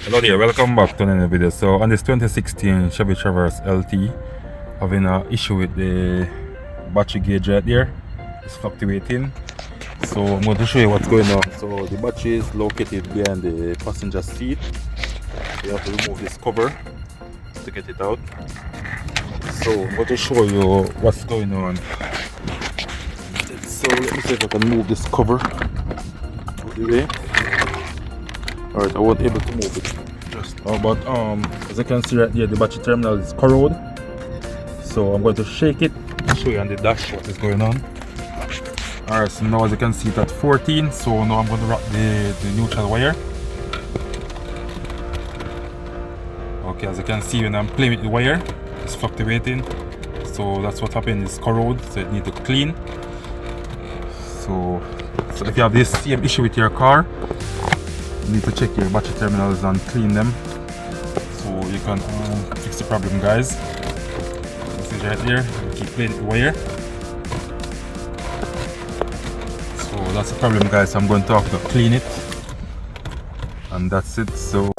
Hello there, welcome back to another video. So on this 2016 Chevy Traverse LT, having an issue with the battery gauge right there. It's fluctuating. So I'm going to show you what's going on. So the battery is located behind the passenger seat. You have to remove this cover to get it out. So I'm going to show you what's going on. So let me see if I can move this cover out the way. Alright, I wasn't able to move it just now, but as you can see right here, the battery terminal is corroded. So I'm going to shake it and show you on the dash what is going on. Alright, so now as you can see it's at 14, so now I'm going to wrap the neutral wire. Okay, as you can see when I'm playing with the wire, it's fluctuating. So that's what happened, it's corroded, so it needs to clean. So if you have this same issue with your car, you need to check your battery terminals and clean them so you can fix the problem, guys. This is right here, you keep playing the wire. So that's the problem, guys. I'm going to have to clean it, and that's it. So